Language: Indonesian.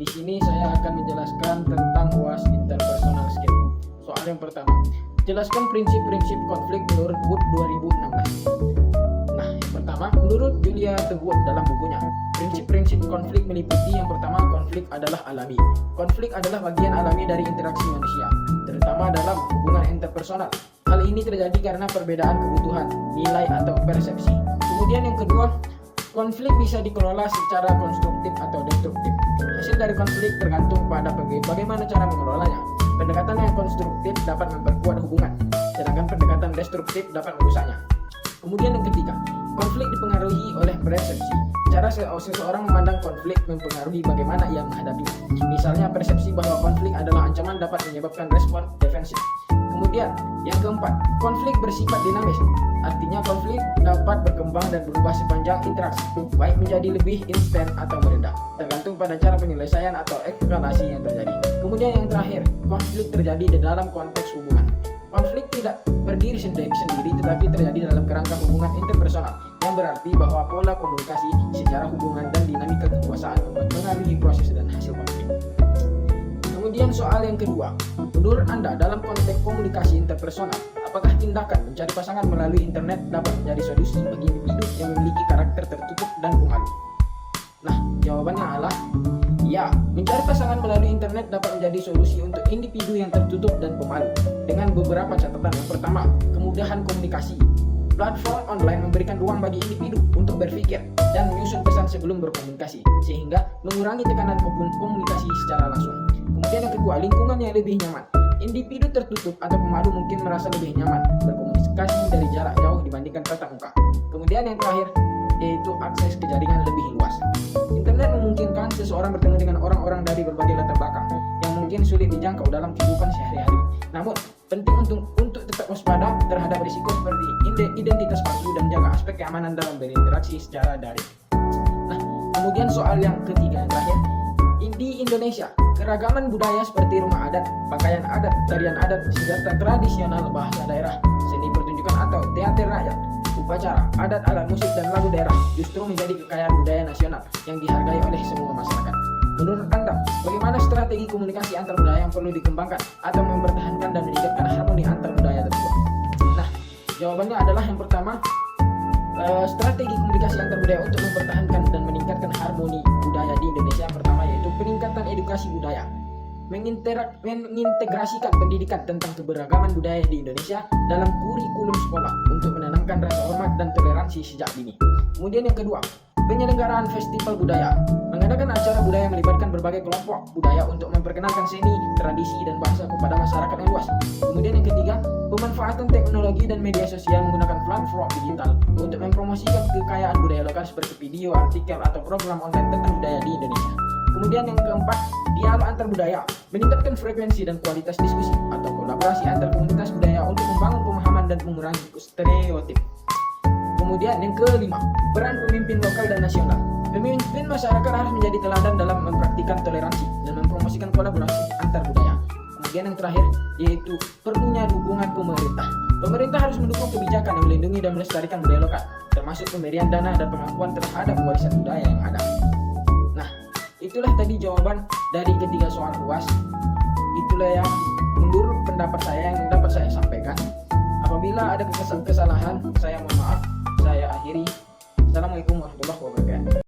Di sini saya akan menjelaskan tentang UAS interpersonal skill. Soal yang pertama, jelaskan prinsip-prinsip konflik menurut Wood 2016. Nah, yang pertama, menurut Julia Wood dalam bukunya, prinsip-prinsip konflik meliputi yang pertama, konflik adalah alami. Konflik adalah bagian alami dari interaksi manusia, terutama dalam hubungan interpersonal. Hal ini terjadi karena perbedaan kebutuhan, nilai, atau persepsi. Kemudian yang kedua, konflik bisa dikelola secara konstruktif atau destruktif. Hasil dari konflik tergantung pada bagaimana cara mengelolanya. Pendekatan yang konstruktif dapat memperkuat hubungan, sedangkan pendekatan destruktif dapat merusaknya. Kemudian yang ketiga, konflik dipengaruhi oleh persepsi. Cara seseorang memandang konflik mempengaruhi bagaimana ia menghadapinya. Misalnya, persepsi bahwa konflik adalah ancaman dapat menyebabkan respon defensif. Kemudian, yang keempat, konflik bersifat dinamis. Artinya konflik dapat berkembang dan berubah sepanjang interaksi, baik menjadi lebih instan atau meredah, tergantung pada cara penyelesaian atau eskalasi yang terjadi. Kemudian yang terakhir, konflik terjadi di dalam konteks hubungan. Konflik tidak berdiri sendiri, tetapi terjadi dalam kerangka hubungan interpersonal, yang berarti bahwa pola komunikasi secara hubungan dan dinamika kekuasaan mempengaruhi proses dan hasil konflik. Kemudian soal yang kedua, menurut Anda dalam konteks komunikasi interpersonal, apakah tindakan mencari pasangan melalui internet dapat menjadi solusi bagi individu yang memiliki karakter tertutup dan pemalu? Nah, jawabannya adalah ya, mencari pasangan melalui internet dapat menjadi solusi untuk individu yang tertutup dan pemalu, dengan beberapa catatan. Yang pertama, kemudahan komunikasi. Platform online memberikan ruang bagi individu untuk berpikir dan menyusun pesan sebelum berkomunikasi, sehingga mengurangi tekanan komunikasi secara langsung. Kemudian yang kedua, lingkungan yang lebih nyaman. Individu tertutup atau pemalu mungkin merasa lebih nyaman berkomunikasi dari jarak jauh dibandingkan tatap muka. Kemudian yang terakhir, yaitu akses ke jaringan lebih luas. Internet memungkinkan seseorang bertemu dengan orang-orang dari berbagai latar belakang yang mungkin sulit dijangkau dalam kehidupan sehari-hari. Namun, penting untuk tetap waspada terhadap risiko seperti identitas palsu dan jaga aspek keamanan dalam berinteraksi secara daring. Nah, kemudian soal yang ketiga yang terakhir, di Indonesia, keragaman budaya seperti rumah adat, pakaian adat, tarian adat, senjata tradisional, bahasa daerah, seni pertunjukan atau teater rakyat, upacara, adat, alat musik, dan lagu daerah justru menjadi kekayaan budaya nasional yang dihargai oleh semua masyarakat. Menurut Anda, bagaimana strategi komunikasi antar budaya yang perlu dikembangkan atau mempertahankan dan meningkatkan harmoni antar budaya tersebut? Nah, jawabannya adalah yang pertama, strategi komunikasi antar budaya untuk mempertahankan dan meningkatkan harmoni budaya di Indonesia. Yang pertama yaitu peningkatan edukasi budaya, mengintegrasikan pendidikan tentang keberagaman budaya di Indonesia dalam kurikulum sekolah untuk menanamkan rasa hormat dan toleransi sejak dini. Kemudian yang kedua, penyelenggaraan festival budaya, mengadakan acara budaya melibatkan berbagai kelompok budaya untuk memperkenalkan seni, tradisi, dan bahasa kepada masyarakat yang luas. Kemudian yang ketiga, pemanfaatan teknologi dan media sosial menggunakan platform digital untuk mempromosikan kekayaan budaya lokal seperti video, artikel, atau program online tentang budaya di Indonesia. Kemudian yang keempat, dialog antar budaya, meningkatkan frekuensi dan kualitas diskusi atau kolaborasi antar komunitas budaya untuk membangun pemahaman dan mengurangi stereotip. Kemudian yang kelima, peran pemimpin lokal dan nasional. Pemimpin masyarakat harus menjadi teladan dalam mempraktikkan toleransi dan mempromosikan kolaborasi antar budaya. Kemudian yang terakhir, yaitu perlunya dukungan pemerintah. Pemerintah harus mendukung kebijakan yang melindungi dan melestarikan budaya lokal, termasuk pemberian dana dan pengakuan terhadap warisan budaya yang ada. Nah, itulah tadi jawaban dari ketiga soal UAS. Itulah yang menurut pendapat saya yang dapat saya sampaikan. Apabila ada kesalahan, saya mohon maaf. Saya akhiri. Assalamualaikum warahmatullahi wabarakatuh.